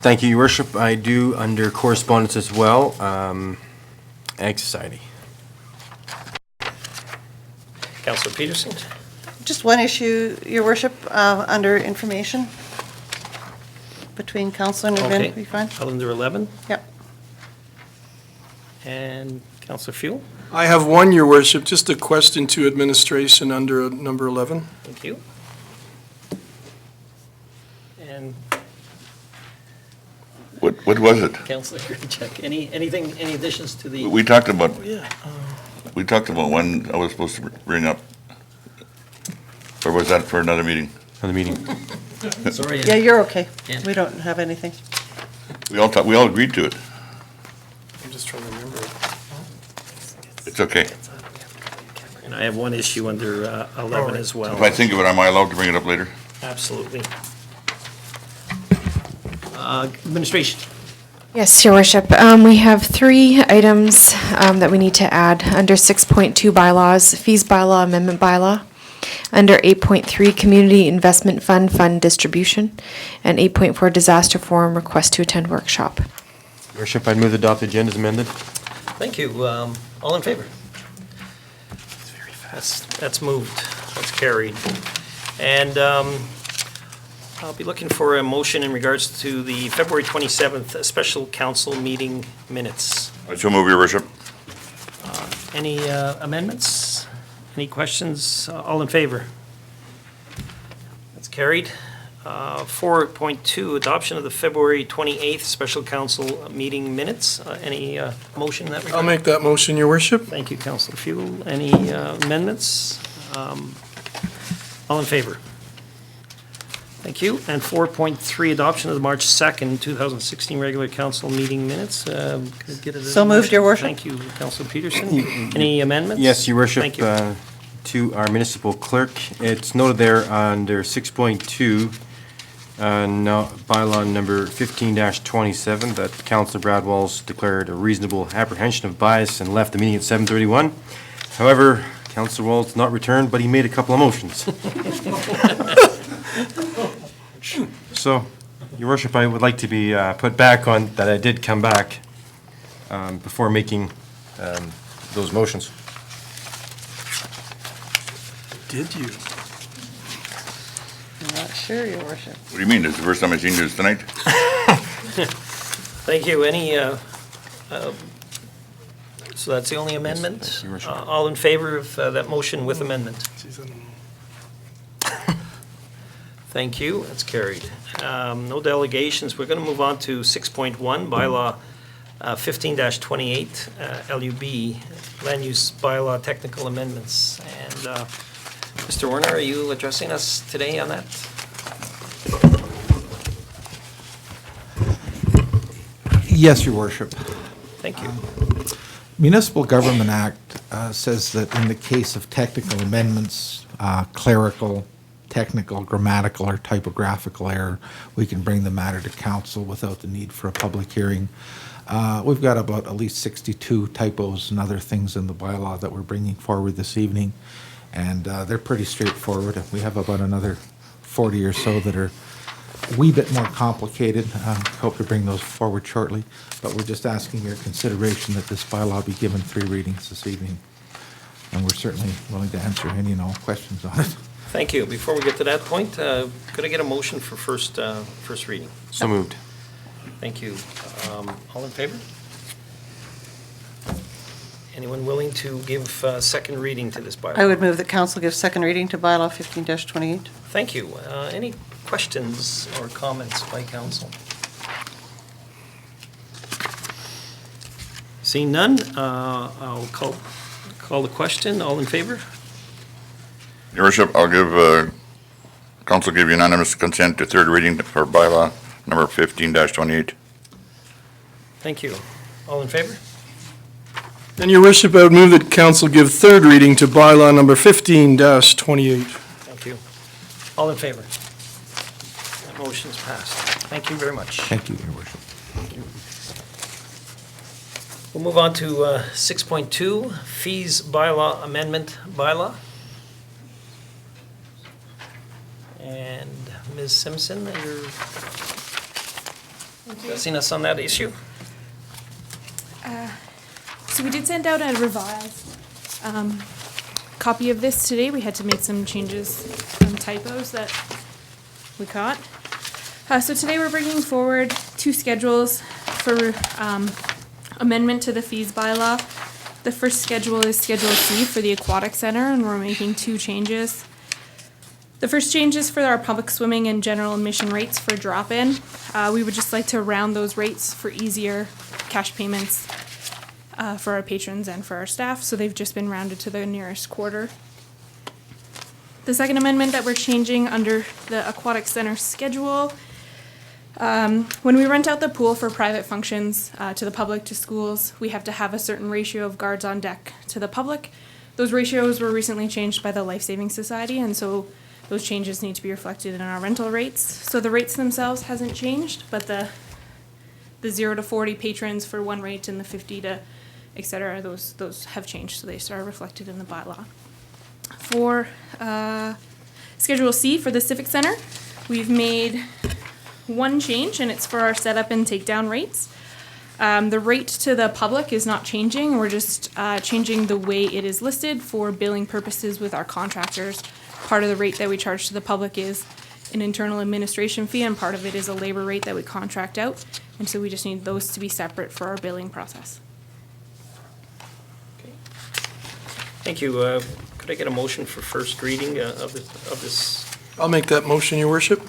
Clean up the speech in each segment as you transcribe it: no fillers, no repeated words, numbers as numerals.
Thank you, Your Worship. I do under correspondence as well. Ag Society. Councillor Peterson. Just one issue, Your Worship, under information between council and event, Okay. be fine? Under 11. Yep. And Councillor Fuel. I have one, Your Worship, just a question to administration under number 11. Thank you. And What was it? Councillor Grinchuk, any additions to the? We talked about, we talked about when I was supposed to bring up, or was that for another meeting? Another meeting. Sorry. Yeah, you're okay. Yeah. We don't have anything. We all agreed to it. I'm just trying to remember it. It's okay. And I have one issue under 11 as well. If I think of it, am I allowed to bring it up later? Absolutely. Administration. Yes, Your Worship. We have 3 items that we need to add under 6.2 bylaws, fees bylaw, amendment bylaw, under 8.3 community investment fund distribution, and 8.4 disaster forum request to attend workshop. Your Worship, I'd move the adopted agenda as amended. Thank you. All in favor? That's moved. That's carried. And I'll be looking for a motion in regards to the February 27th special council meeting minutes. I so move, Your Worship. Any amendments? Any questions? All in favor? That's carried. 4.2, adoption of the February 28th special council meeting minutes. Any motion in that regard? I'll make that motion, Your Worship. Thank you, Councillor Fuel. Any amendments? All in favor? Thank you. And 4.3, adoption of the March 2nd, 2016 regular council meeting minutes. Could I get a So moved, Your Worship. Thank you, Councillor Peterson. Any amendments? Yes, Your Worship. Thank you. To our municipal clerk, it's noted there under 6.2, bylaw number 15-27, that Councillor Brad Walls declared a reasonable apprehension of bias and left the meeting at 7:31. However, Councillor Walls did not return, but he made a couple of motions. So, Your Worship, I would like to be put back on that I did come back before making those motions. Did you? I'm not sure, Your Worship. What do you mean? This is the first time I've seen this tonight? Thank you. Any, so that's the only amendment? thank you, Your Worship. All in favor of that motion with amendment? Thank you. That's carried. No delegations. We're going to move on to 6.1, bylaw 15-28, LUB, land use bylaw technical amendments. And Mr. Warner, are you addressing us today on that? Yes, Your Worship. Thank you. Municipal Government Act says that in the case of technical amendments, clerical, technical, grammatical, or typographical error, we can bring the matter to council without the need for a public hearing. We've got about at least 62 typos and other things in the bylaw that we're bringing forward this evening, and they're pretty straightforward. We have about another 40 or so that are a wee bit more complicated. Hope to bring those forward shortly, but we're just asking your consideration that this bylaw be given 3 readings this evening, and we're certainly willing to answer any and all questions on it. Thank you. Before we get to that point, could I get a motion for first reading? So moved. Thank you. All in favor? Anyone willing to give second reading to this bylaw? I would move that council give second reading to bylaw 15-28. Thank you. Any questions or comments by council? Seeing none, I'll call the question. All in favor? Your Worship, I'll give, council give unanimous consent to third reading for bylaw number 15-28. Thank you. All in favor? And Your Worship, I would move that council give third reading to bylaw number 15-28. Thank you. All in favor? That motion's passed. Thank you very much. Thank you, Your Worship. We'll move on to 6.2, fees bylaw amendment bylaw. And Ms. Simpson, discussing us on that issue. So we did send out a revised copy of this today. We had to make some changes, some typos that we caught. So today we're bringing forward two schedules for amendment to the fees bylaw. The first schedule is Schedule C for the Aquatic Center, and we're making two changes. The first change is for our public swimming and general admission rates for drop-in. We would just like to round those rates for easier cash payments for our patrons and for our staff, so they've just been rounded to the nearest quarter. The second amendment that we're changing under the Aquatic Center schedule, when we rent out the pool for private functions to the public, to schools, we have to have a certain ratio of guards on deck to the public. Those ratios were recently changed by the Life Saving Society, and so those changes need to be reflected in our rental rates. So the rates themselves hasn't changed, but the 0 to 40 patrons for one rate and the 50 to et cetera, those have changed, so they are reflected in the bylaw. For Schedule C for the Civic Center, we've made one change, and it's for our setup and takedown rates. The rate to the public is not changing. We're just changing the way it is listed for billing purposes with our contractors. Part of the rate that we charge to the public is an internal administration fee, and part of it is a labor rate that we contract out. And so we just need those to be separate for our billing process. Thank you. Could I get a motion for first reading of this? I'll make that motion, Your Worship.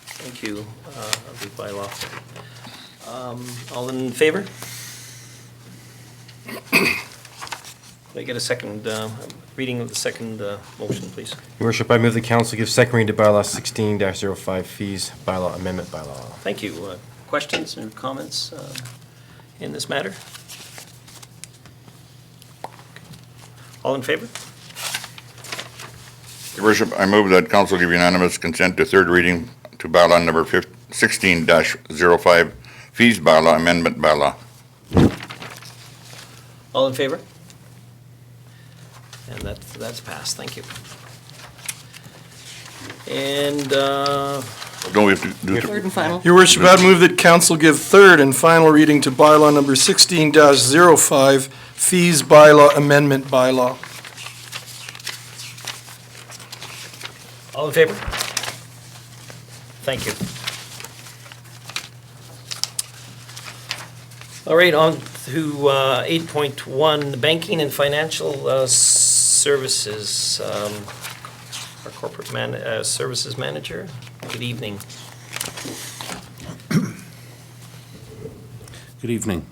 Thank you, of the bylaw. All in favor? Could I get a second reading of the second motion, please? Your worship, I move the council give second reading to bylaw 16-05 fees bylaw amendment bylaw. Thank you. Questions or comments in this matter? All in favor? Your worship, I move that council give unanimous consent to third reading to bylaw number 16-05, fees bylaw amendment bylaw. All in favor? And that's passed. Thank you. And Don't we have to do? Third and final. Your Worship, I'd move that council give third and final reading to bylaw number 16-05, fees bylaw amendment bylaw. all in favor? Thank you. All right, on to 8.1, banking and financial services. Our corporate services manager, good evening. Good evening.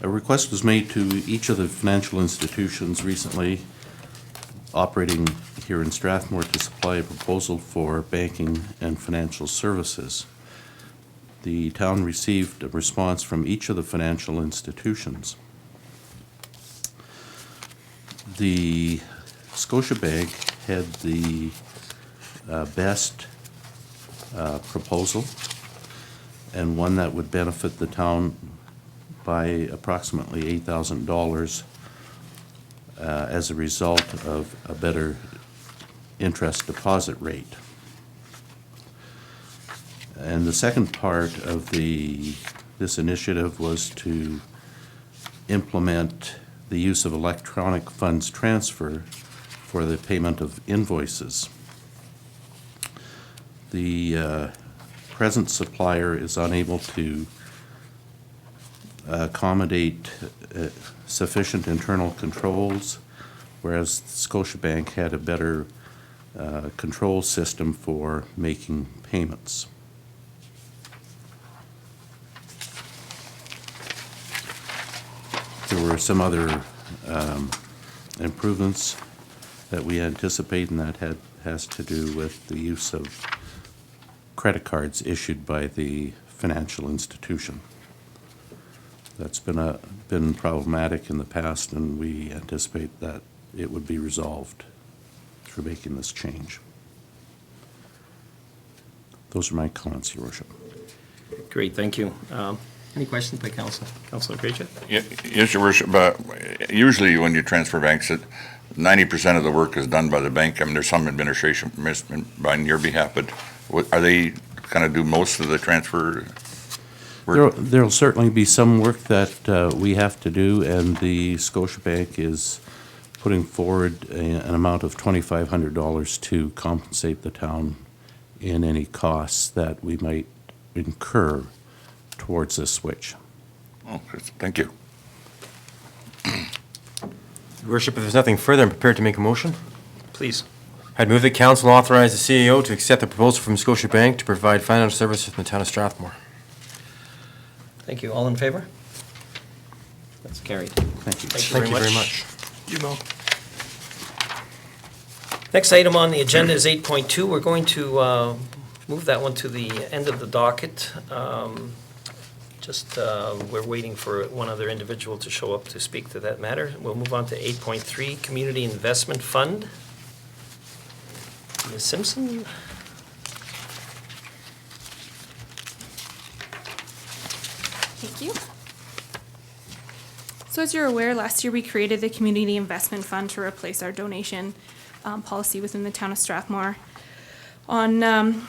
A request was made to each of the financial institutions recently operating here in Strathmore to supply a proposal for banking and financial services. The town received a response from each of the financial institutions. The Scotiabank had the best proposal, and one that would benefit the town by approximately $8,000 as a result of a better interest deposit rate. And the second part of this initiative was to implement the use of electronic funds transfer for the payment of invoices. The present supplier is unable to accommodate sufficient internal controls, whereas Scotiabank had a better control system for making payments. There were some other improvements that we anticipate, and that has to do with the use of credit cards issued by the financial institution. That's been problematic in the past, and we anticipate that it would be resolved through making this change. Those are my comments, Your Worship. Great, thank you. Any questions by council? Councilor Graychet? Yes, Your Worship, usually when you transfer banks, 90% of the work is done by the bank. I mean, there's some administration on your behalf, but are they kind of do most of the transfer work? There'll certainly be some work that we have to do, and the Scotiabank is putting forward an amount of $2,500 to compensate the town in any costs that we might incur towards this switch. Oh, thank you. Your Worship, if there's nothing further, I'm prepared to make a motion. Please. I'd move that council authorize the CAO to accept the proposal from Scotiabank to provide financial services in the town of Strathmore. Thank you. All in favor? That's carried. Thank you. Thank you very much. You know. Next item on the agenda is 8.2. We're going to move that one to the end of the docket. We're waiting for one other individual to show up to speak to that matter. We'll move on to 8.3, Community Investment Fund. Ms. Simpson? Thank you. So as you're aware, last year we created the Community Investment Fund to replace our donation policy within the town of Strathmore. On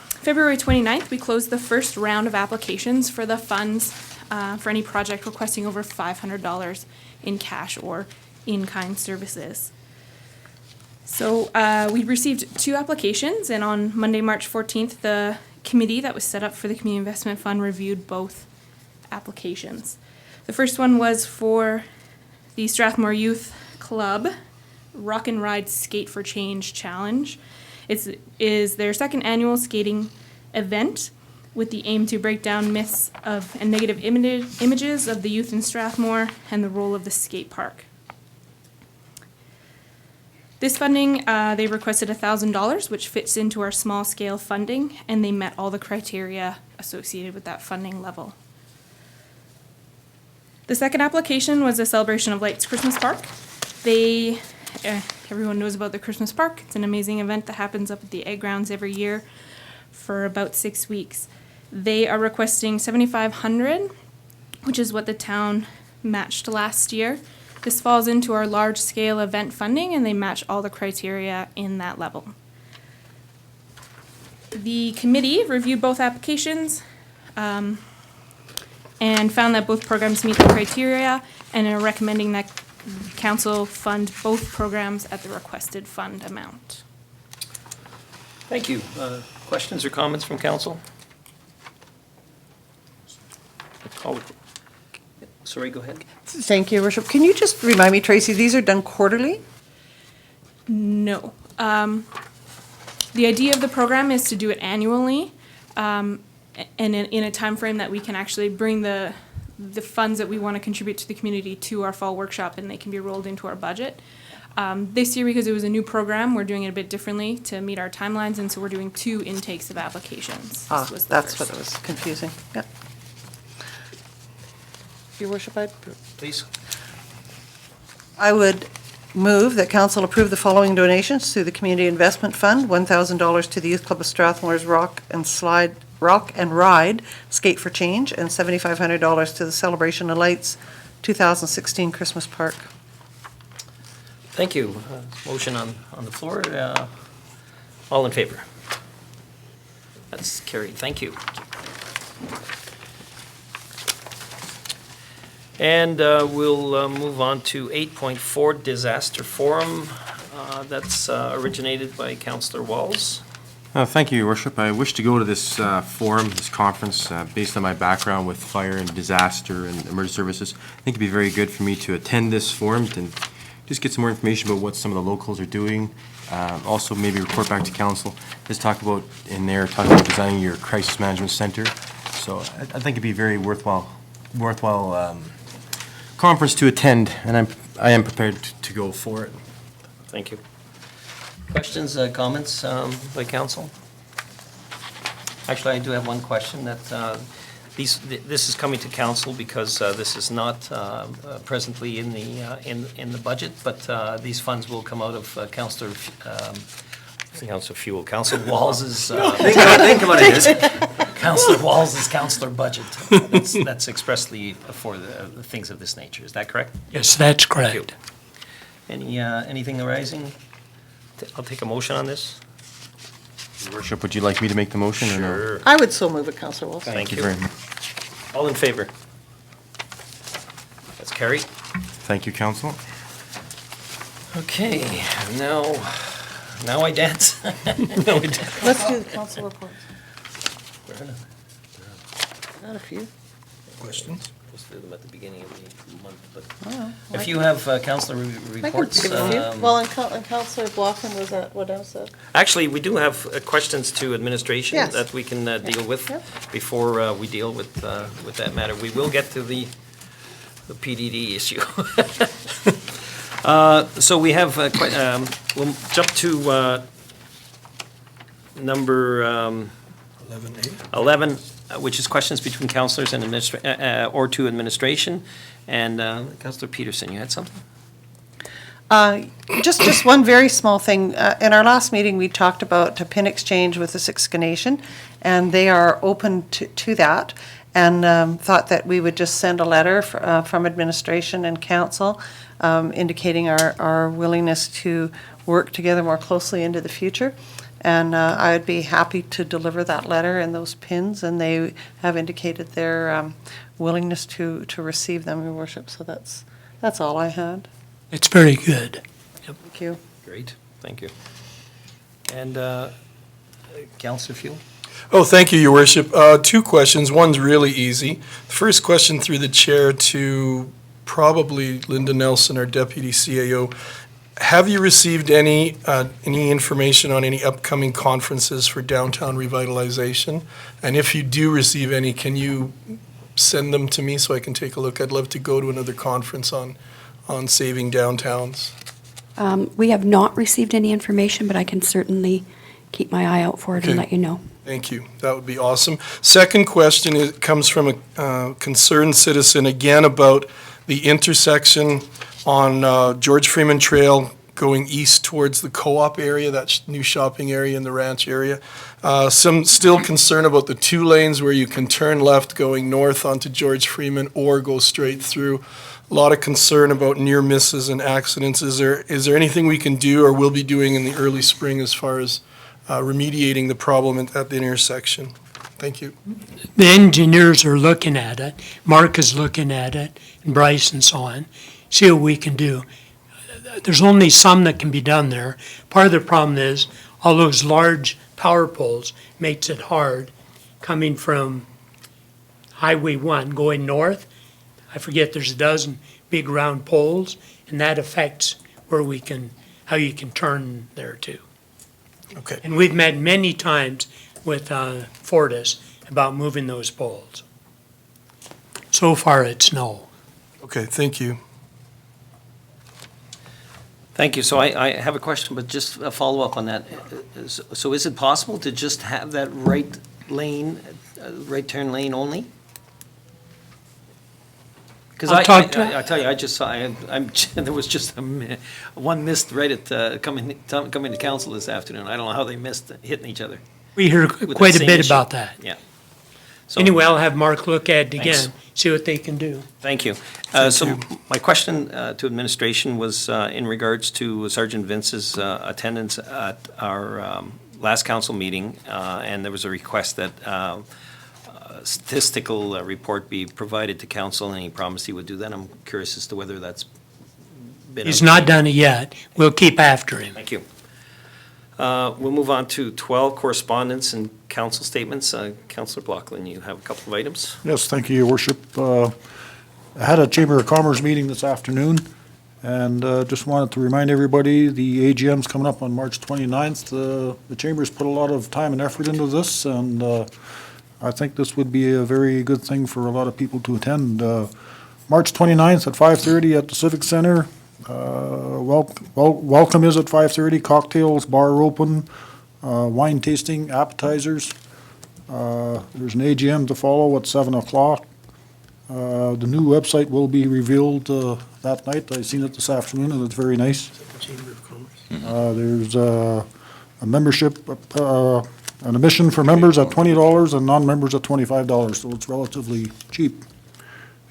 February 29th, we closed the first round of applications for the funds for any project requesting over $500 in cash or in-kind services. So we received 2 applications, and on Monday, March 14th, the committee that was set up for the Community Investment Fund reviewed both applications. The first one was for the Strathmore Youth Club Rock and Ride Skate for Change Challenge. It is their second annual skating event with the aim to break down myths and negative images of the youth in Strathmore and the role of the skate park. This funding, they requested $1,000, which fits into our small-scale funding, and they met all the criteria associated with that funding level. The second application was a Celebration of Lights Christmas Park. Everyone knows about the Christmas Park. It's an amazing event that happens up at the Egg Grounds every year for about 6 weeks. They are requesting $7,500, which is what the town matched last year. This falls into our large-scale event funding, and they match all the criteria in that level. The committee reviewed both applications and found that both programs meet the criteria and are recommending that council fund both programs at the requested fund amount. Thank you. Questions or comments from council? Sorry, go ahead. Thank you, Your Worship. Can you just remind me, Tracy, these are done quarterly? No. The idea of the program is to do it annually, and in a time frame that we can actually bring the funds that we want to contribute to the community to our fall workshop, and they can be rolled into our budget. This year, because it was a new program, we're doing it a bit differently to meet our timelines, and so we're doing 2 intakes of applications. This was the That's first. what it was confusing. Yep. Your Worship, Please. I would move that council approve the following donations to the Community Investment Fund: $1,000 to the Youth Club of Strathmore's Rock and Ride Skate for Change, and $7,500 to the Celebration of Lights 2016 Christmas Park. Thank you. Motion on the floor. All in favor? That's carried. Thank you. And we'll move on to 8.4, Disaster Forum. That's originated by Councillor Walls. Thank you, Your Worship. I wish to go to this forum, this conference, based on my background with fire and disaster and emergency services. I think it'd be very good for me to attend this forum and just get some more information about what some of the locals are doing. Also, maybe report back to council. Just talk about about designing your crisis management center. So I think it'd be very worthwhile conference to attend, and I am prepared to go for it. Thank you. Questions, comments by council? Actually, I do have one question that this is coming to council because this is not presently in the budget, but these funds will come out of Councillor Councillor Walls's. They can come out of his. Councillor Walls's councillor budget. That's expressly for the things of this nature. Is that correct? Yes, that's Thank you. correct. Anything arising? I'll take a motion on this. Your worship, would you like me to make the motion or no? Sure. I would so move it, Councillor Wilson. Thank you. very much. All in favor? That's carried. Thank you, council. Okay, now I dance. No, we dance. Let's do the council reports. Got a few. Questions? Supposed to do them at the beginning of the month, but Oh, if you have councillor I can reports. give a few. Well, and Councillor Blockman was that what else said? Actually, we do have questions to administration Yes. that we can deal with Yep. before we deal with that matter. We will get to the PDD issue. So we have, we'll jump to number 11, which is questions between councillors and or to administration. And Councillor Peterson, you had something? Just one very small thing. In our last meeting, we talked about a PIN exchange with the Siksika Nation, and they are open to that, and thought that we would just send a letter from administration and council indicating our willingness to work together more closely into the future. And I would be happy to deliver that letter and those PINs, and they have indicated their willingness to receive them, Your Worship. So that's all I had. It's very good. Thank you. Great, thank you. And Councillor Fuel? Oh, thank you, Your Worship. Two questions. One's really easy. The first question through the chair to probably Linda Nelson, our Deputy CAO. Have you received any information on any upcoming conferences for downtown revitalization? And if you do receive any, can you send them to me so I can take a look? I'd love to go to another conference on saving downtowns. We have not received any information, but I can certainly keep my eye out for it and Okay. let you know. Thank you. That would be awesome. Second question comes from a concerned citizen, again, about the intersection on George Freeman Trail going east towards the co-op area, that new shopping area in the ranch area. Some still concern about the 2 lanes where you can turn left going north onto George Freeman or go straight through. A lot of concern about near misses and accidents. Is there anything we can do or will be doing in the early spring as far as remediating the problem at the intersection? Thank you. The engineers are looking at it, Mark is looking at it, and Bryce and so on, see what we can do. There's only some that can be done there. Part of the problem is all those large power poles makes it hard coming from Highway 1 going north. I forget, there's a dozen big round poles, and that affects how you can turn there too. Okay. And we've met many times with Fortis about moving those poles. So far, it's no. Okay, thank you. Thank you. So I have a question, but just a follow-up on that. So is it possible to just have that right turn lane only? Because I'll talk to- I tell you, I just saw, there was just one missed right at coming to council this afternoon. I don't know how they missed hitting each other. We hear with quite that a same bit issue. about that. Yeah. So- Anyway, I'll have Mark look at it Thanks. again, see what they can do. Thank you. So my question to administration was in regards to Sergeant Vince's attendance at our last council meeting, and there was a request that a statistical report be provided to council, and he promised he would do that. I'm curious as to whether that's been. He's not done it yet. We'll keep after him. Thank you. We'll move on to 12, correspondence and council statements. Councillor Blockland, you have a couple of items. Yes, thank you, Your Worship. I had a Chamber of Commerce meeting this afternoon, and just wanted to remind everybody, the AGM's coming up on March 29th. The Chamber's put a lot of time and effort into this, and I think this would be a very good thing for a lot of people to attend. March 29th at 5:30 at the Civic Center. Welcome is at 5:30, cocktails, bar open, wine tasting, appetizers. There's an AGM to follow at 7 o'clock. The new website will be revealed that night. I seen it this afternoon, and it's very nice. Chamber of Commerce. There's a membership, an admission for members at $20 and non-members at $25, so it's relatively cheap.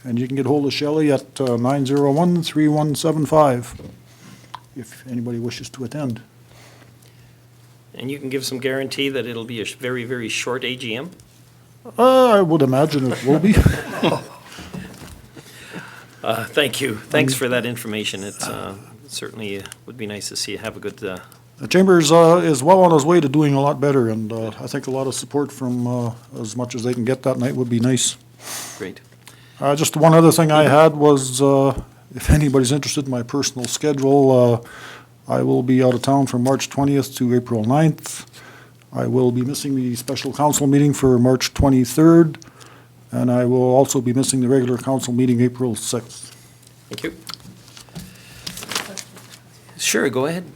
And you can get hold of Shelley at 901-3175 if anybody wishes to attend. And you can give some guarantee that it'll be a very, very short AGM? I would imagine it will be. Thank you. Thanks for that information. It certainly would be nice to see you have a good, The Chambers is well on its way to doing a lot better, and I think a lot of support from as much as they can get that night would be nice. great. Just one other thing I had was, if anybody's interested in my personal schedule, I will be out of town from March 20th to April 9th. I will be missing the special council meeting for March 23rd, and I will also be missing the regular council meeting April 6th. Thank you. Sure, go ahead,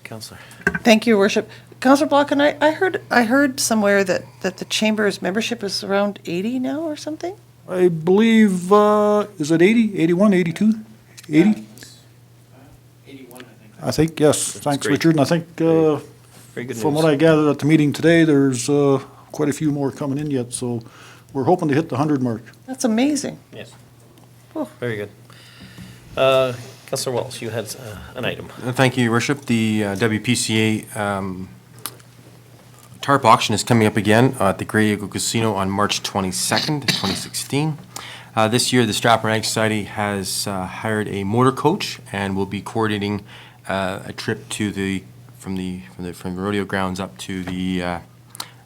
Councillor. Thank you, Your Worship. Councillor Block, and I heard somewhere that the Chamber's membership is around 80 now or something? I believe, is it 80, 81, 82? 80? 81, I think, yes. Thanks, great. Richard. And I think, Very good from news. what I gathered at the meeting today, there's quite a few more coming in yet, so we're hoping to hit the 100 mark. That's amazing. Yes. Oh. Very good. Councillor Walsh, you had an item. Thank you, Your Worship. The WPCA TARP auction is coming up again at the Grey Eagle Casino on March 22nd, 2016. This year, the Strathmore Ag Society has hired a motor coach and will be coordinating a trip to from the rodeo grounds up to the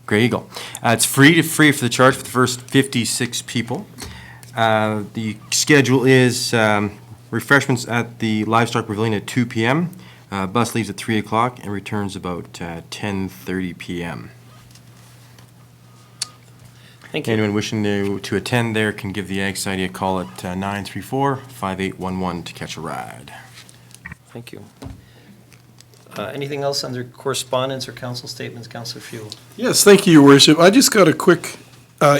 Grey Eagle. It's free for the charge for the first 56 people. The schedule is refreshments at the Livestock Pavilion at 2 p.m. Bus leaves at 3 o'clock and returns about 10:30 p.m. Thank you. Anyone wishing to attend there can give the Ag Society a call at 934-5811 to catch a ride. Thank you. Anything else under correspondence or council statements, Councillor Fuel? Yes, thank you, Your Worship. I just got a quick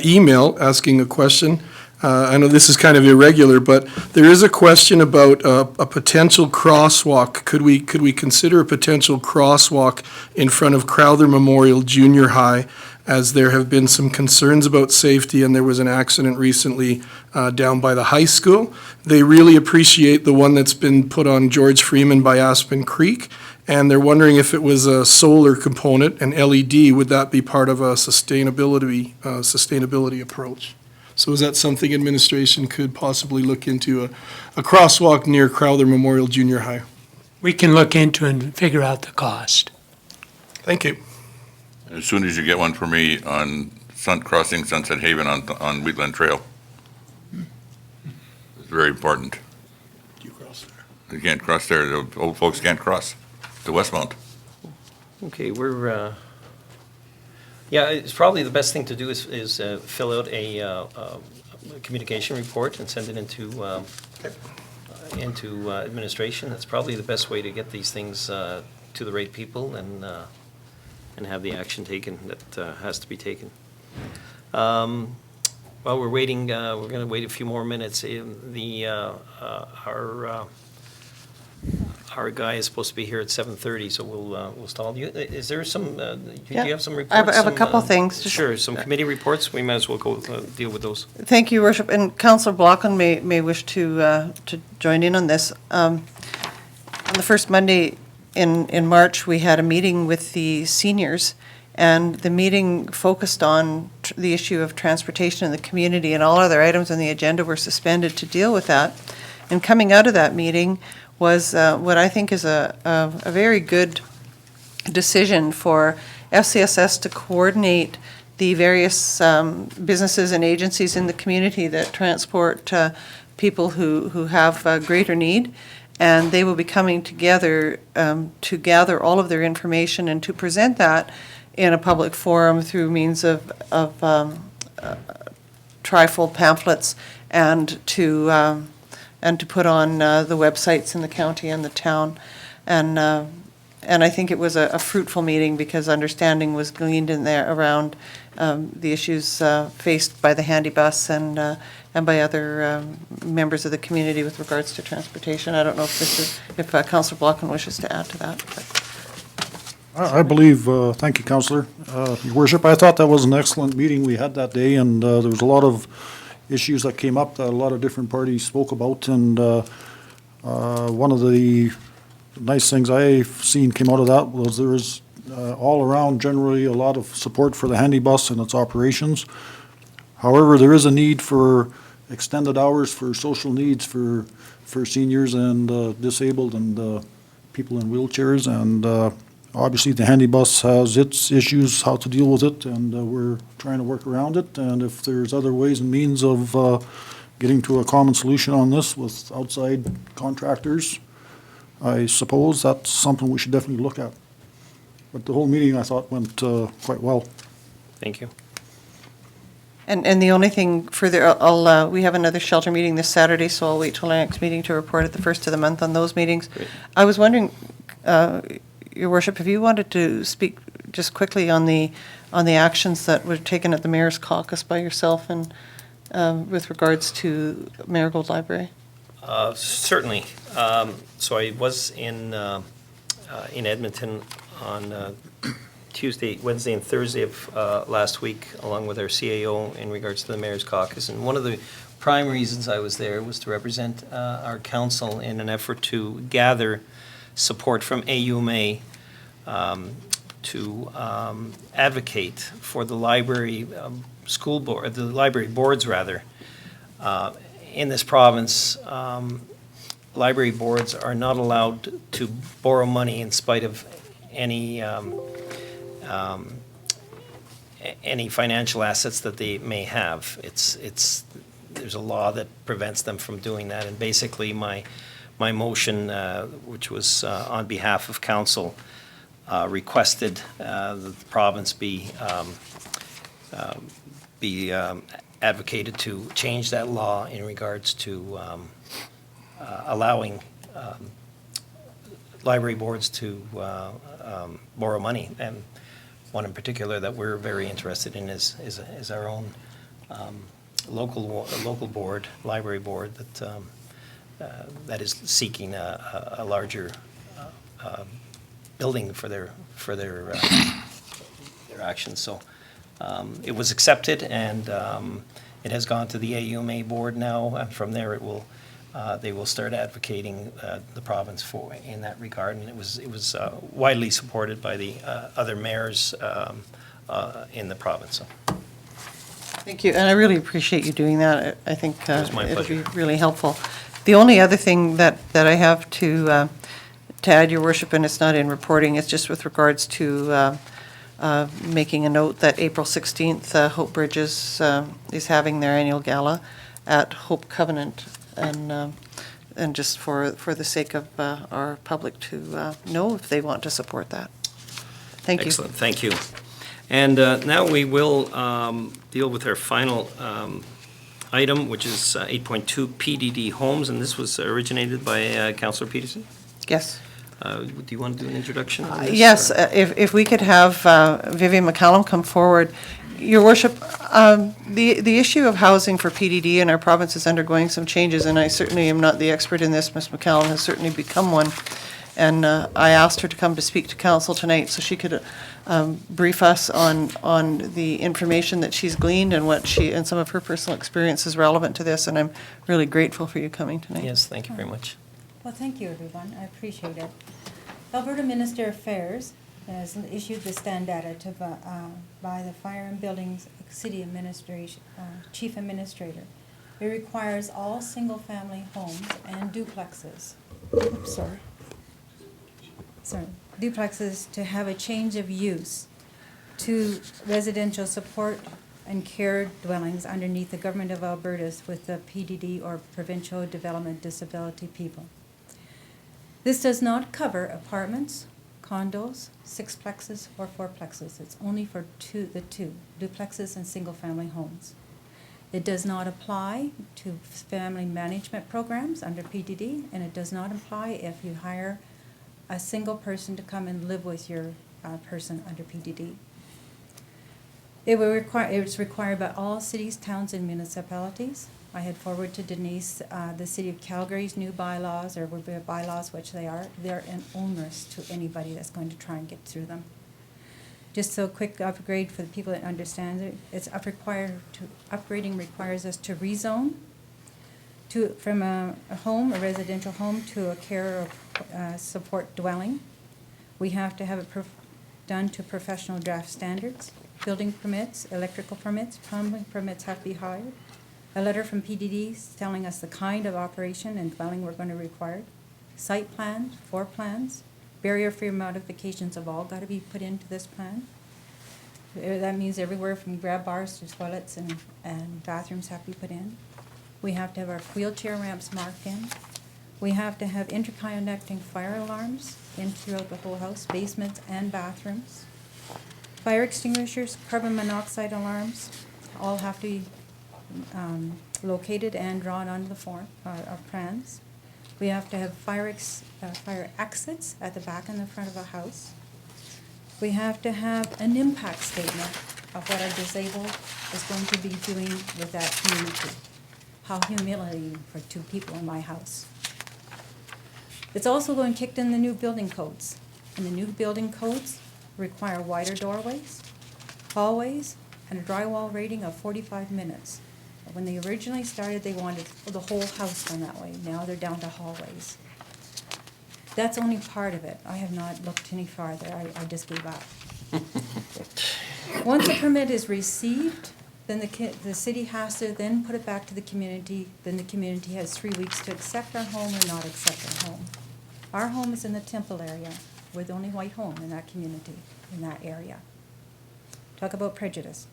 email asking a question. I know this is kind of irregular, but there is a question about a potential crosswalk. Could we consider a potential crosswalk in front of Crowther Memorial Junior High, as there have been some concerns about safety, and there was an accident recently down by the high school. They really appreciate the one that's been put on George Freeman by Aspen Creek, and they're wondering if it was a solar component, an LED, would that be part of a sustainability approach? So is that something administration could possibly look into, a crosswalk near Crowther Memorial Junior High? We can look into and figure out the cost. Thank you. As soon as you get one for me on crossing Sunset Haven on Wheatland Trail. It's very important. You cross there. You can't cross there, the old folks can't cross to Westmount. Okay, we're, yeah, it's probably the best thing to do is fill out a communication report and send it into administration. That's probably the best way to get these things to the right people and have the action taken that has to be taken. While we're waiting, we're going to wait a few more minutes. Our guy is supposed to be here at 7:30, so we'll stall you. Is there some, do Yeah. you have some I reports? have a some, couple things. Just- Sure, some committee reports. We might as well go deal with those. Thank you, Your Worship. And Councillor Blockland may wish to join in on this. On the first Monday in March, we had a meeting with the seniors, and the meeting focused on the issue of transportation in the community, and all other items on the agenda were suspended to deal with that. And coming out of that meeting was what I think is a very good decision for FCSS to coordinate the various businesses and agencies in the community that transport people who have greater need. And they will be coming together to gather all of their information and to present that in a public forum through means of trifold pamphlets and to put on the websites in the county and the town. And I think it was a fruitful meeting because understanding was gleaned in there around the issues faced by the handy bus and by other members of the community with regards to transportation. I don't know if Councillor Blockman wishes to add to that. But. I believe, thank you, Councillor. Your Worship, I thought that was an excellent meeting we had that day, and there was a lot of issues that came up that a lot of different parties spoke about, and one of the nice things I've seen came out of that was there was all around, generally a lot of support for the handy bus and its operations. However, there is a need for extended hours for social needs for seniors and disabled and people in wheelchairs. And obviously, the handy bus has its issues, how to deal with it, and we're trying to work around it. And if there's other ways and means of getting to a common solution on this with outside contractors, I suppose that's something we should definitely look at. But the whole meeting, I thought, went quite well. Thank you. And the only thing further, we have another shelter meeting this Saturday, so I'll wait till our next meeting to report at the first of the month on those meetings. Great. I was wondering, Your Worship, if you wanted to speak just quickly on the actions that were taken at the Mayor's Caucus by yourself and with regards to Marigold Library? Certainly. So I was in Edmonton on Tuesday, Wednesday, and Thursday of last week, along with our CAO in regards to the Mayor's Caucus. And one of the prime reasons I was there was to represent our council in an effort to gather support from AUMA to advocate for the library school board, the library boards rather. In this province, library boards are not allowed to borrow money in spite of any financial assets that they may have. There's a law that prevents them from doing that, and basically my motion, which was on behalf of council, requested that the province be advocated to change that law in regards to allowing library boards to borrow money. And one in particular that we're very interested in is our own local board, library board, that is seeking a larger building for their actions. So it was accepted, and it has gone to the AUMA board now, and from there it will they will start advocating the province for in that regard, and it was widely supported by the other mayors in the province. So. Thank you, and I really appreciate you doing that. I think was my it'll be pleasure. really helpful. The only other thing that I have to add, Your Worship, and it's not in reporting, it's just with regards to making a note that April 16th, Hope Bridges is having their annual gala at Hope Covenant, and just for the sake of our public to know if they want to support that. Thank you. Excellent, thank you. And now we will deal with our final item, which is 8.2 PDD Homes, and this was originated by Councillor Peterson. Yes. Do you want to do an introduction on this? Yes, or- if we could have Vivian McCallum come forward. Your Worship, the issue of housing for PDD in our province is undergoing some changes, and I certainly am not the expert in this. Ms. McCallum has certainly become one. And I asked her to come to speak to council tonight so she could brief us on the information that she's gleaned and some of her personal experiences relevant to this, and I'm really grateful for you coming tonight. Yes, thank you very much. Well, thank you, everyone. I appreciate it. Alberta Minister of Affairs has issued the standard by the Fire and Buildings City Administration Chief Administrator. It requires all single-family homes and duplexes. Duplexes to have a change of use to residential support and care dwellings underneath the Government of Alberta with the PDD or Provincial Development Disability People. This does not cover apartments, condos, sixplexes, or fourplexes. It's only for the two, duplexes and single-family homes. It does not apply to family management programs under PDD, and it does not apply if you hire a single person to come and live with your person under PDD. It's required by all cities, towns, and municipalities. I had forwarded to Denise the City of Calgary's new bylaws, or will be bylaws, which they are. They're onerous to anybody that's going to try and get through them. Just so quick upgrade for the people that understand it. Upgrading requires us to rezone from a home, a residential home, to a care or support dwelling. We have to have it done to professional draft standards. Building permits, electrical permits, plumbing permits have to be hired. A letter from PDD telling us the kind of operation and dwelling we're going to require. Site plans, floor plans, barrier-free modifications have all got to be put into this plan. That means everywhere from grab bars to toilets and bathrooms have to be put in. We have to have our wheelchair ramps marked in. We have to have interconnecting fire alarms in throughout the whole house, basements and bathrooms. Fire extinguishers, carbon monoxide alarms, all have to be located and drawn onto the form of plans. We have to have fire exits at the back and the front of a house. We have to have an impact statement of what our disabled is going to be doing with that community. How humiliating for two people in my house. It's also going kicked in the new building codes. And the new building codes require wider doorways, hallways, and a drywall rating of 45 minutes. When they originally started, they wanted the whole house done that way. Now they're down to hallways. That's only part of it. I have not looked any farther. I just gave up. Once a permit is received, then the city has to then put it back to the community. Then the community has 3 weeks to accept our home or not accept our home. Our home is in the Temple area. We're the only white home in that community, in that area. Talk about prejudice.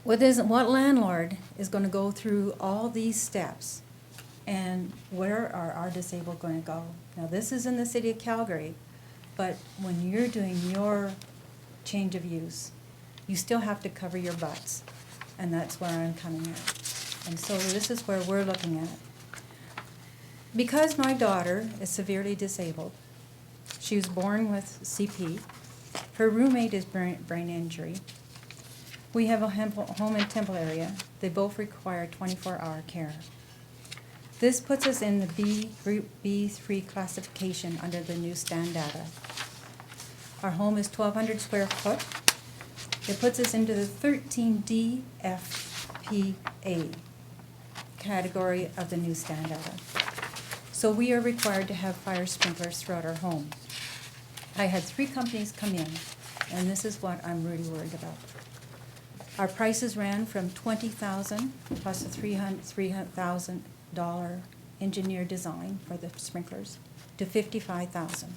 What landlord is going to go through all these steps, and where are our disabled going to go? Now, this is in the city of Calgary, but when you're doing your change of use, you still have to cover your butts, and that's where I'm coming at. And so this is where we're looking at. Because my daughter is severely disabled, she was born with CP, her roommate is brain injury, we have a home in Temple area. They both require 24-hour care. This puts us in the B3 classification under the new stand data. Our home is 1,200 square foot. It puts us into the 13D FPA category of the new stand data. So we are required to have fire sprinklers throughout our home. I had 3 companies come in, and this is what I'm really worried about. Our prices ran from $20,000 plus a $300,000 engineer design for the sprinklers to $55,000.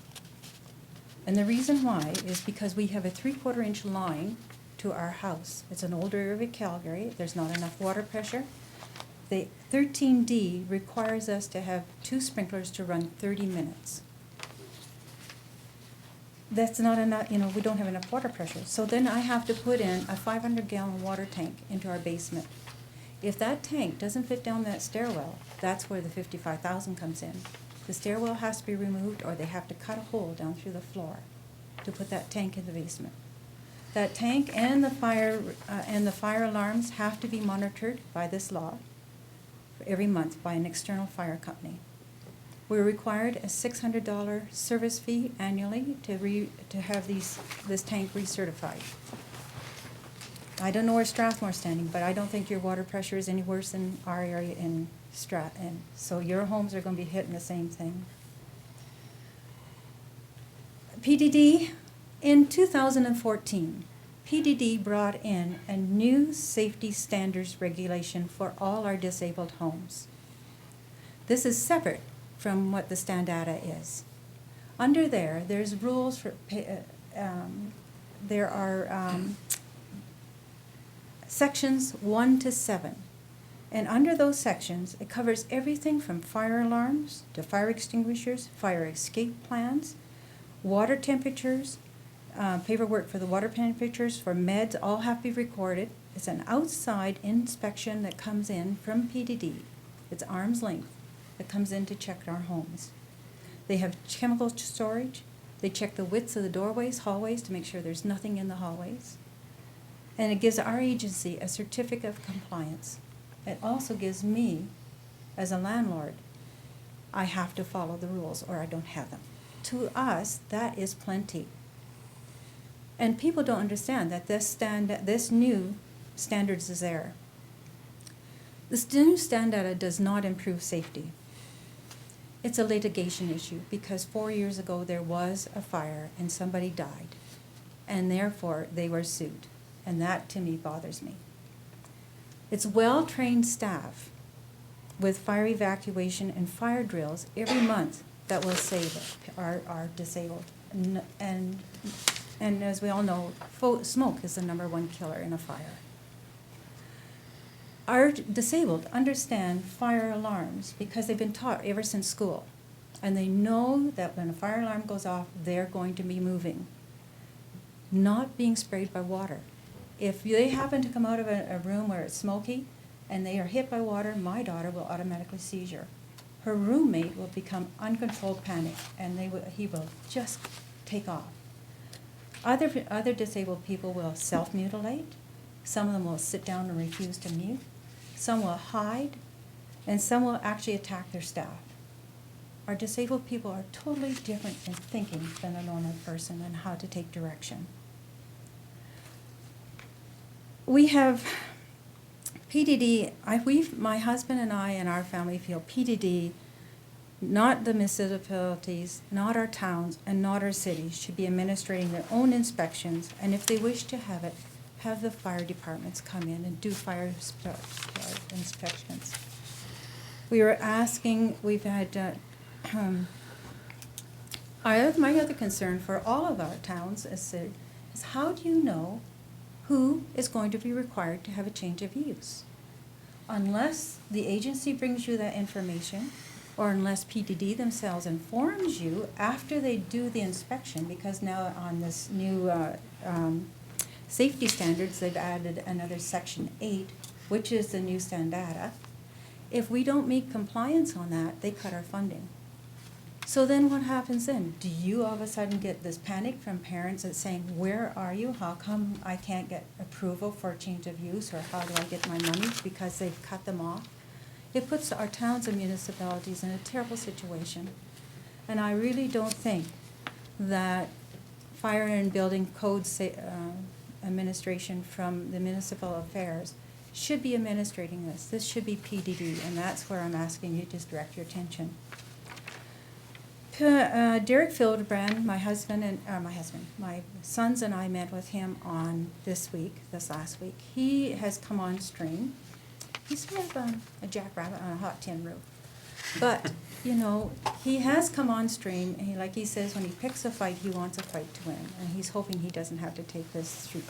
And the reason why is because we have a 3/4 inch line to our house. It's an older area of Calgary. There's not enough water pressure. The 13D requires us to have 2 sprinklers to run 30 minutes. That's not enough, we don't have enough water pressure. So then I have to put in a 500-gallon water tank into our basement. If that tank doesn't fit down that stairwell, that's where the $55,000 comes in. The stairwell has to be removed, or they have to cut a hole down through the floor to put that tank in the basement. That tank and the fire alarms have to be monitored by this law every month by an external fire company. We're required a $600 service fee annually to have this tank recertified. I don't know where Strathmore's standing, but I don't think your water pressure is any worse than our area in and so your homes are going to be hitting the same thing. PDD, in 2014, PDD brought in a new safety standards regulation for all our disabled homes. This is separate from what the stand data is. Under there's rules for, there are sections 1 to 7. And under those sections, it covers everything from fire alarms to fire extinguishers, fire escape plans, water temperatures, paperwork for the water temperatures, for meds, all have to be recorded. It's an outside inspection that comes in from PDD. It's arm's length that comes in to check our homes. They have chemical storage. They check the widths of the doorways, hallways, to make sure there's nothing in the hallways. And it gives our agency a certificate of compliance. It also gives me, as a landlord, I have to follow the rules or I don't have them. To us, that is plenty. And people don't understand that this new standards is there. This new standard does not improve safety. It's a litigation issue because 4 years ago there was a fire and somebody died, and therefore they were sued. And that to me bothers me. It's well-trained staff with fire evacuation and fire drills every month that will save our disabled. And as we all know, smoke is the #1 killer in a fire. Our disabled understand fire alarms because they've been taught ever since school. And they know that when a fire alarm goes off, they're going to be moving, not being sprayed by water. If they happen to come out of a room where it's smoky and they are hit by water, my daughter will automatically seizure. Her roommate will become uncontrolled panic, and he will just take off. Other disabled people will self-mutilate. Some of them will sit down and refuse to mute. Some will hide, and some will actually attack their staff. Our disabled people are totally different in thinking than a normal person and how to take direction. We have PDD, my husband and I and our family feel PDD, not the municipalities, not our towns, and not our cities, should be administrating their own inspections, and if they wish to have it, have the fire departments come in and do fire inspections. We were asking, we've had, my other concern for all of our towns is how do you know who is going to be required to have a change of use? Unless the agency brings you that information, or unless PDD themselves informs you after they do the inspection, because now on this new safety standards, they've added another Section 8, which is the new standata. If we don't meet compliance on that, they cut our funding. So then what happens then? Do you all of a sudden get this panic from parents that's saying, where are you? How come I can't get approval for a change of use, or how do I get my money because they've cut them off? It puts our towns and municipalities in a terrible situation. And I really don't think that fire and building code administration from the municipal affairs should be administrating this. This should be PDD, and that's where I'm asking you to direct your attention. Derek Fildebrand, my sons and I met with him on this last week. He has come on stream. He's sort of a jackrabbit on a hot tin roof. But, he has come on stream, and like he says, when he picks a fight, he wants a fight to win, and he's hoping he doesn't have to take this through.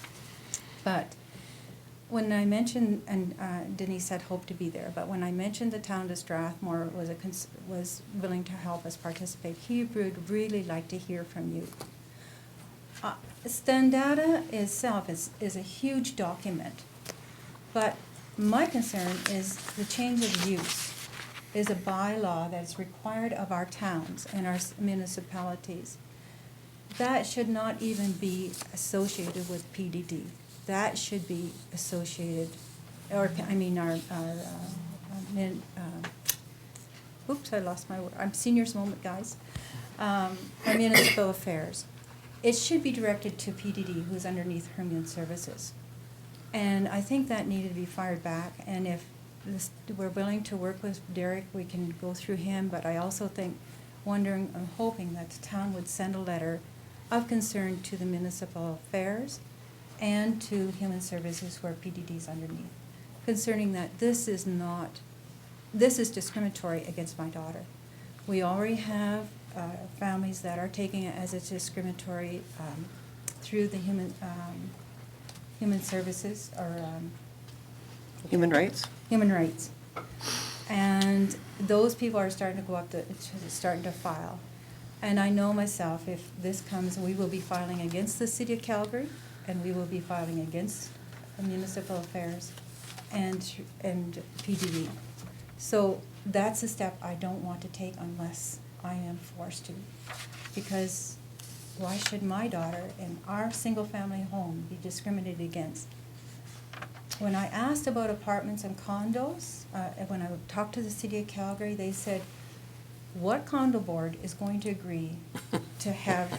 But when I mentioned, and Denise had hoped to be there, but when I mentioned the town of Strathmore was willing to help us participate, he would really like to hear from you. Standata itself is a huge document, but my concern is the change of use is a bylaw that's required of our towns and our municipalities. That should not even be associated with PDD. That should be associated, oops, I lost my word. I'm seniors moment, guys. Our municipal affairs. It should be directed to PDD, who's underneath Human Services. And I think that needed to be fired back. And if we're willing to work with Derek, we can go through him. But I also think, I'm hoping that the town would send a letter of concern to the municipal affairs and to Human Services, where PDD is underneath, concerning that this is discriminatory against my daughter. We already have families that are taking it as it's discriminatory through the Human Services or Human rights? Human rights. And those people are starting to go up, starting to file. And I know myself, if this comes, we will be filing against the City of Calgary, and we will be filing against municipal affairs and PDD. So that's a step I don't want to take unless I am forced to. Because why should my daughter in our single-family home be discriminated against? When I asked about apartments and condos, when I talked to the City of Calgary, they said, what condo board is going to agree to have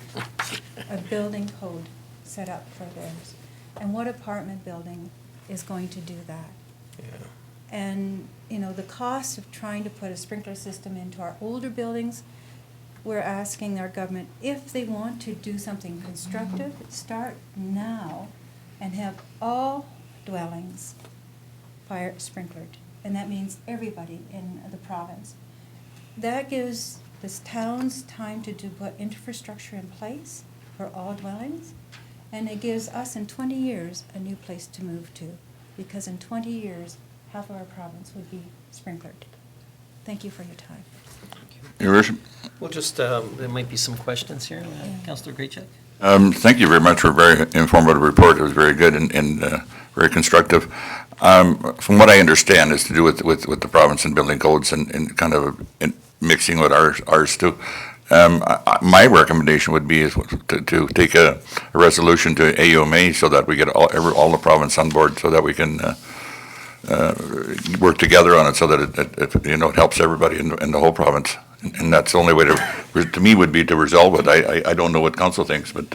a building code set up for theirs? And what apartment building is going to do that? Yeah. And, you know, the cost of trying to put a sprinkler system into our older buildings, we're asking our government, if they want to do something constructive, start now and have all dwellings fire sprinklered. And that means everybody in the province. That gives this towns time to put infrastructure in place for all dwellings. And it gives us in 20 years a new place to move to. Because in 20 years, half of our province would be sprinklered. Thank you for your time. Your worship. We'll just, there might be some questions here. Councillor Graycheck? Thank you very much for a very informative report. It was very good and very constructive. From what I understand, is to do with the province and building codes and kind of mixing with ours too. My recommendation would be is to take a resolution to AUMA so that we get all the province on board, so that we can work together on it, so that it helps everybody in the whole province. And that's the only way to me, would be to resolve it. I don't know what council thinks, but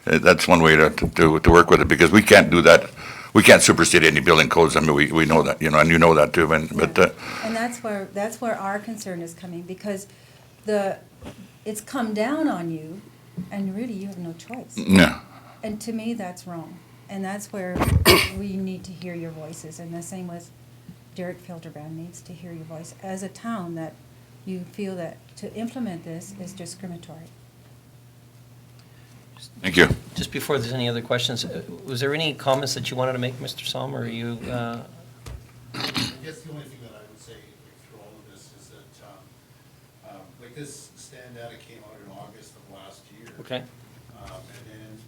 that's one way to work with it, because we can't do that. We can't supersede any building codes. I mean, we know that, and you know that too. And that's where our concern is coming, because it's come down on you, and really you have no choice. Yeah. And to me, that's wrong. And that's where we need to hear your voices. And the same with Derek Filterbrand needs to hear your voice as a town, that you feel that to implement this is discriminatory. Thank you. Just before there's any other questions, was there any comments that you wanted to make, Mr. Salm, or are you? I guess the only thing that I would say through all of this is that, like this stand data came out in August of last year. Okay. And then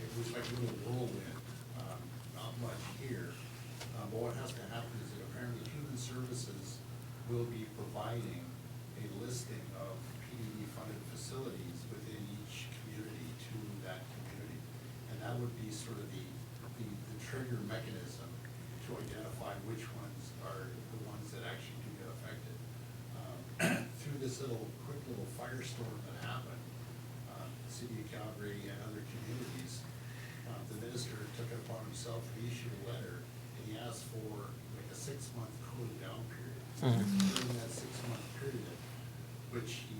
it was like a little whirlwind, not much here. But what has to happen is that apparently Human Services will be providing a listing of PDD-funded facilities within each community to that community. And that would be sort of the trigger mechanism to identify which ones are the ones that actually do get affected. Through this quick little firestorm that happened, the city of Calgary and other communities, the minister took it upon himself to issue a letter, and he asked for like a 6-month cooling down period. During that 6-month period, which he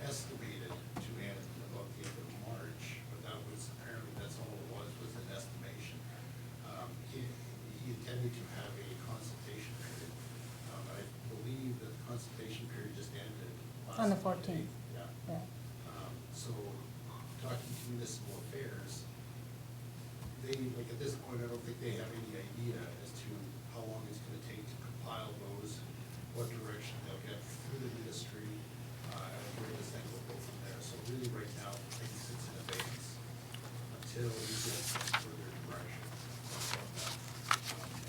estimated to end about the end of March, but that's all it was an estimation. He intended to have a consultation period. I believe that the consultation period just ended On the 14th. Yeah. So, talking to municipal affairs, like at this point, I don't think they have any idea as to how long it's gonna take to compile those, what direction they'll get through the ministry, and where this thing will go from there. So really, right now, things sits in abeyance until we get some further direction.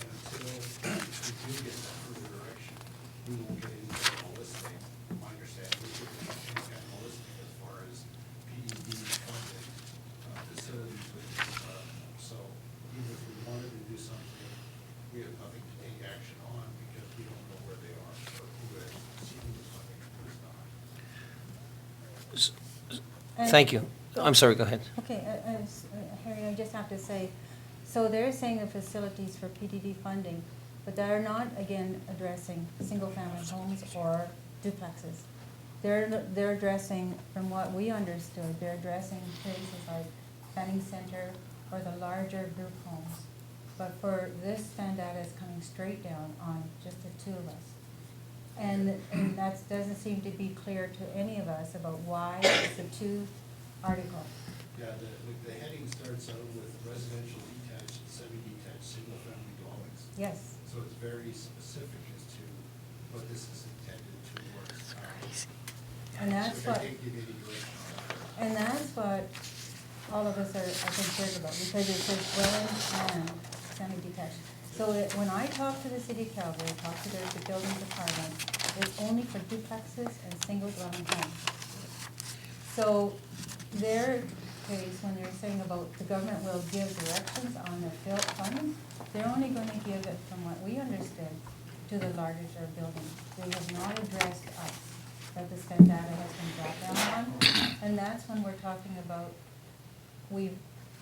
And until we do get that further direction, we won't get any kind of a listing. My understanding is we won't get any kind of a listing as far as PDD funded facilities within the department. So even if we wanted to do something, we have nothing to take action on, because we don't know where they are, or who is receiving the funding and who's not. Thank you. I'm sorry, go ahead. Okay, Harry, I just have to say, so they're saying the facilities for PDD funding, but they're not, again, addressing single-family homes or duplexes. They're addressing, from what we understood, they're addressing places like Planning Center or the larger group homes. But for this stand data is coming straight down on just the two of us. And that doesn't seem to be clear to any of us about why it's a two article. Yeah, the heading starts out with residential detached, semi-detached, single-family dwellings. Yes. So it's very specific as to what this is intended towards. And that's so I what, can't give you any direction on that. and that's what all of us are concerned about, because it says dwelling and semi-detached. So when I talk to the city of Calgary, talk to the building department, it's only for duplexes and single dwelling homes. So their case, when they're saying about the government will give directions on their funding, they're only going to give it, from what we understood, to the larger buildings. They have not addressed us, that the spend data has been brought down on. And that's when we're talking about, we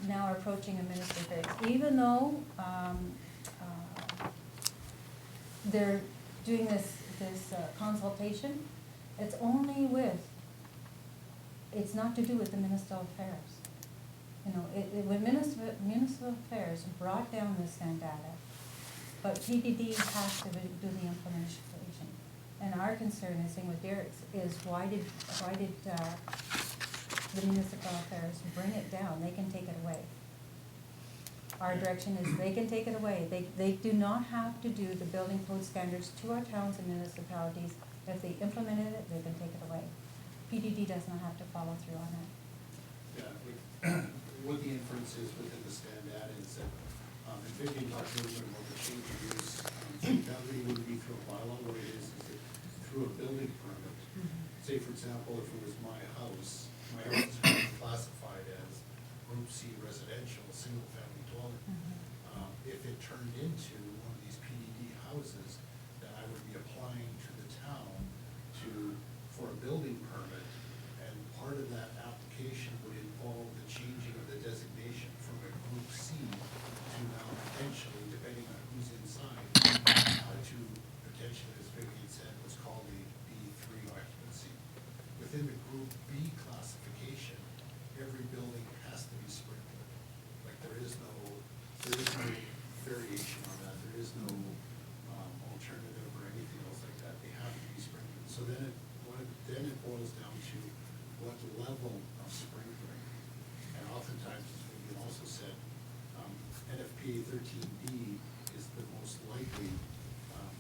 now are approaching a minister phase. Even though they're doing this consultation, it's only with, it's not to do with the municipal affairs. You know, when municipal affairs brought down this data, but PDD has to do the implementation. And our concern, is same with Derek's, is why did the municipal affairs bring it down? They can take it away. Our direction is they can take it away. They do not have to do the building code standards to our towns and municipalities. If they implemented it, they can take it away. PDD does not have to follow through on that. Yeah, what the inference is within the stand data is that, and Vivian talked a little bit about the change of use. That really wouldn't be through a bylaw. What it is that through a building permit. Say, for example, if it was my house is classified as Group C residential, single-family dwelling. If it turned into one of these PDD houses, then I would be applying to the town for a building permit, and part of that application would involve the changing of the designation from a Group C to now potentially, depending on who's inside, to potentially, as Vivian said, what's called a B3 occupancy. Within the Group B classification, every building has to be sprinkled. Like there is no variation on that. There is no alternative or anything else like that. They have to be sprinkled. So then it boils down to what level of sprinkling. And oftentimes, as Vivian also said, NFPA 13B is the most likely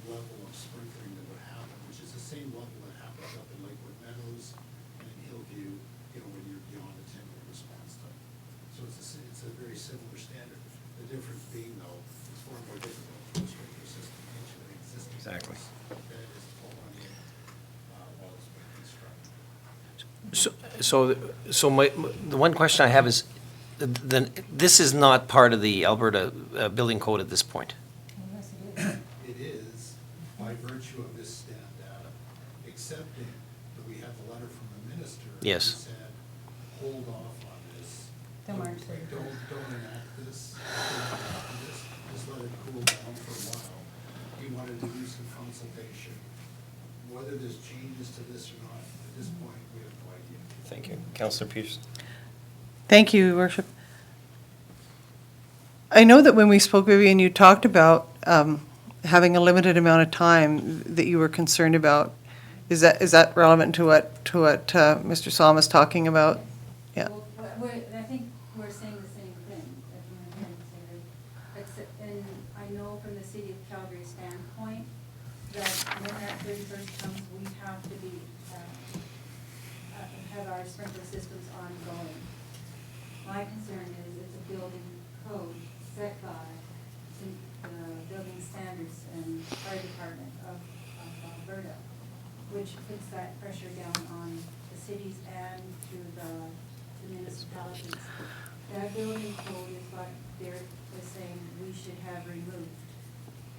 level of sprinkling that would happen, which is the same level that happens up in Lakewood Meadows and in Hillview, when you're beyond the 10-year response time. So it's a very similar standard. The difference being, though, it's far more difficult to put a sprinkler system into an existing Exactly. house than it is to pull one in while it's being constructed. So the one question I have is, then this is not part of the Alberta Building Code at this point? Yes, it is. It is by virtue of this stand data, excepting that we have the letter from the minister. Yes. Who said, hold off on this. Till March 3rd. Don't enact this. Don't enact this. Just let it cool down for a while. He wanted to do some consultation. Whether there's changes to this or not, at this point, we have no idea. Thank you. Councillor Pearson. Thank you, Your Worship. I know that when we spoke, Vivian, you talked about having a limited amount of time that you were concerned about. Is that relevant to what Mr. Somm is talking about? Yeah. Well, I think we're saying the same thing, if I'm hearing the same thing. And I know from the City of Calgary standpoint, that when that 31st comes, we have to be, have our sprinkler systems ongoing. My concern is it's a building code set by the building standards and fire department of Alberta, which puts that pressure down on the cities and through the municipalities. That building code is what Derek was saying we should have removed.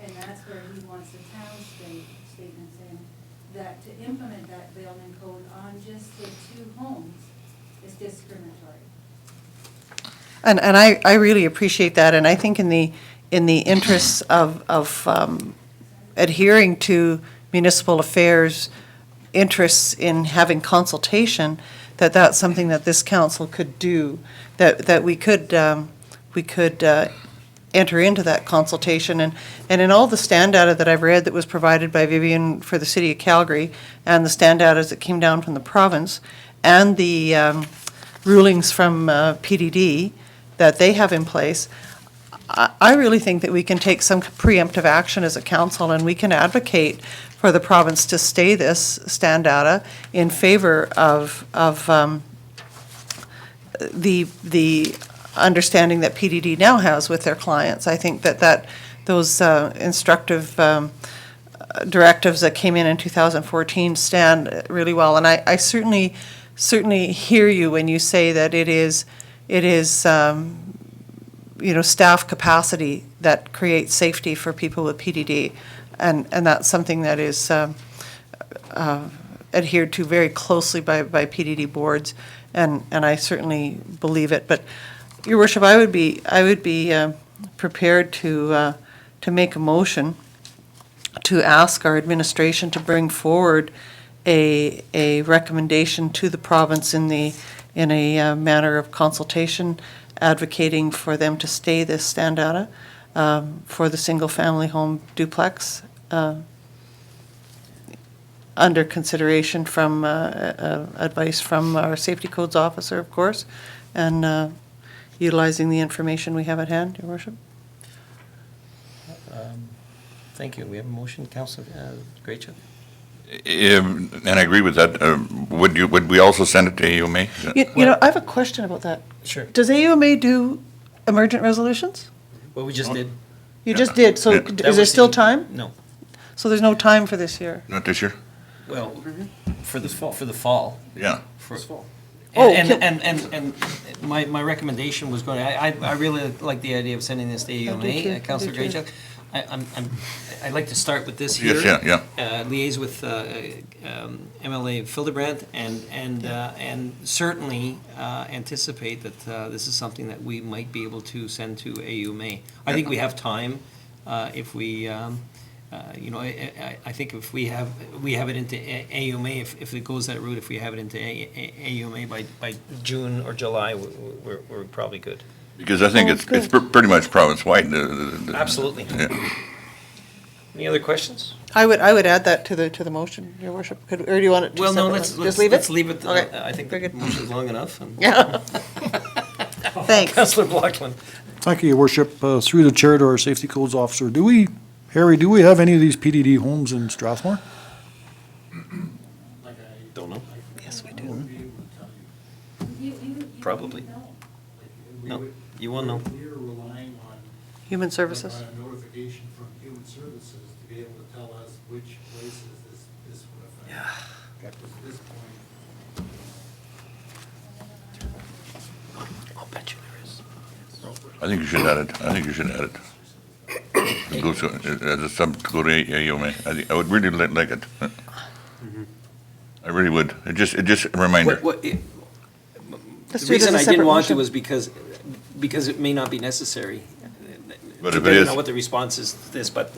And that's where he wants the town statement saying that to implement that building code on just the 2 homes is discriminatory. And I really appreciate that, and I think in the interests of adhering to municipal affairs interests in having consultation, that's something that this council could do, that we could enter into that consultation. And in all the stand data that I've read that was provided by Vivian for the City of Calgary, and the stand data that came down from the province, and the rulings from PDD that they have in place, I really think that we can take some preemptive action as a council, and we can advocate for the province to stay this stand data in favor of the understanding that PDD now has with their clients. I think that those instructive directives that came in 2014 stand really well, and I certainly hear you when you say that it is staff capacity that creates safety for people with PDD, and that's something that is adhered to very closely by PDD boards, and I certainly believe it. But, Your Worship, I would be prepared to make a motion to ask our administration to bring forward a recommendation to the province in a manner of consultation, advocating for them to stay this stand data for the single-family home duplex, under consideration from advice from our safety codes officer, of course, and utilizing the information we have at hand, Your Worship. Thank you. We have a motion, Councillor Graychuk. And I agree with that. Would we also send it to AUMA? You know, I have a question about that. Sure. Does AUMA do emergent resolutions? Well, we just did. You just did, so Yeah. is there still time? No. So there's no time for this year? Not this year? Well, for the fall. Yeah. Oh, And my recommendation was going, I really like the idea of sending this to too, I AUMA, do Councillor too. Graychuk. I'd like to start with this here. Yes, yeah. Liaise with MLA Fildebrand and certainly anticipate that this is something that we might be able to send to AUMA. I think we have time if we, I think if we have it into AUMA, if it goes that route, if we have it into AUMA by June or July, we're probably good. Because I think it's pretty much province-wide. Absolutely. Yeah. Any other questions? I would add that to the motion, Your Worship. Or do you want it to? Well, no, separately? let's Just leave it? let's leave it. Okay. I think Very the good. motion's long enough. Yeah. Thanks. Councillor Blockland. Thank you, Your Worship. Through the chair to our safety codes officer, Harry, do we have any of these PDD homes in Strathmore? Don't know. Yes, we do. Probably. No, you won't know. We are relying on Human Services? a notification from Human Services to be able to tell us which places this would affect. Yeah. Because at this point, I'll bet you there is. I think you should add it. It goes to, as a sub, to go to AUMA. I would really like it. I really would. It just a reminder. Let's The do it as reason a I didn't separate want to motion. was because it may not be necessary. But if it Depending is, on what the response is to this, but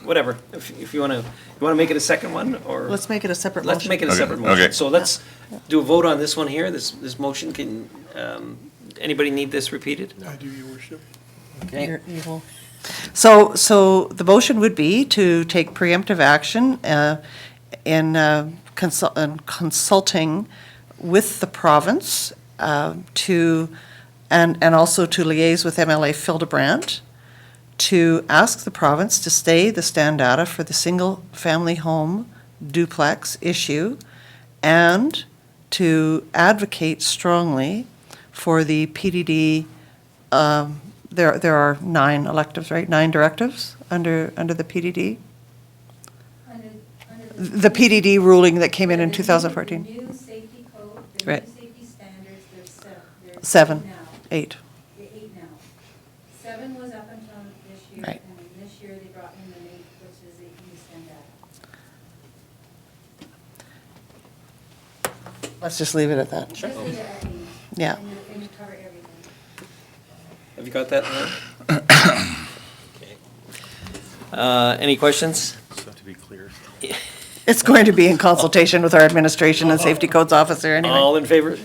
whatever. If you want to make it a second one, or? Let's make it a separate Let's motion. make it a Okay, separate motion. okay. So let's do a vote on this one here, this motion. Can, anybody need this repeated? I do, Your Worship. Okay. You're evil. So the motion would be to take preemptive action in consulting with the province and also to liaise with MLA Fildebrand to ask the province to stay the stand data for the single-family home duplex issue and to advocate strongly for the PDD. There are 9 electives, right? 9 directives under the PDD? The PDD ruling that came in 2014. The new safety code, the Right. new safety standards, there's 7. There's 7, 8 now. 8. The 8 now. 7 was up until this year, Right. and then this year they brought in the 8, which is the new standard. Let's just leave it at that. Just leave it at 8. Yeah. And you cover everything. Have you got that now? Okay. Any questions? So to be clear. It's going to be in consultation with our administration and safety codes officer anyway. All in favor?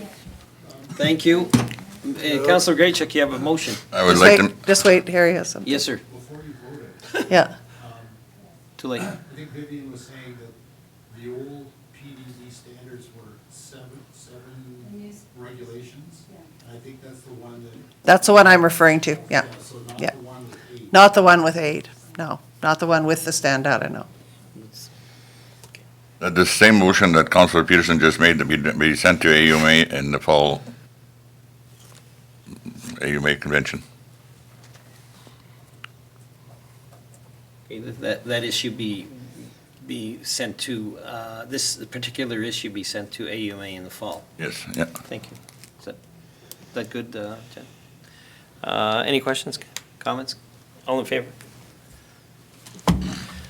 Thank you. Councillor Graychuk, you have a motion. I would like to, Just wait, Harry has something. Yes, sir. before you voted, Yeah. Too late. I think Vivian was saying that the old PDD standards were seven regulations. Yeah. And I think that's the one that, That's the one I'm referring to, yeah. so not Yeah. the one with 8. Not the one with 8, no. Not the one with the stand data, no. the same motion that Councillor Peterson just made to be sent to AUMA in the fall AUMA convention. Okay, that issue be sent to, this particular issue be sent to AUMA in the fall. Yes, yeah. Thank you. Is that good, Jen? Any questions, comments? All in favor?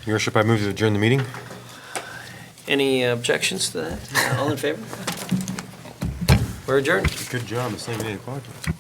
Your Worship, I move to adjourn the meeting. Any objections to that? All in favor? We're adjourned. Good job, it's not even 8 o'clock yet.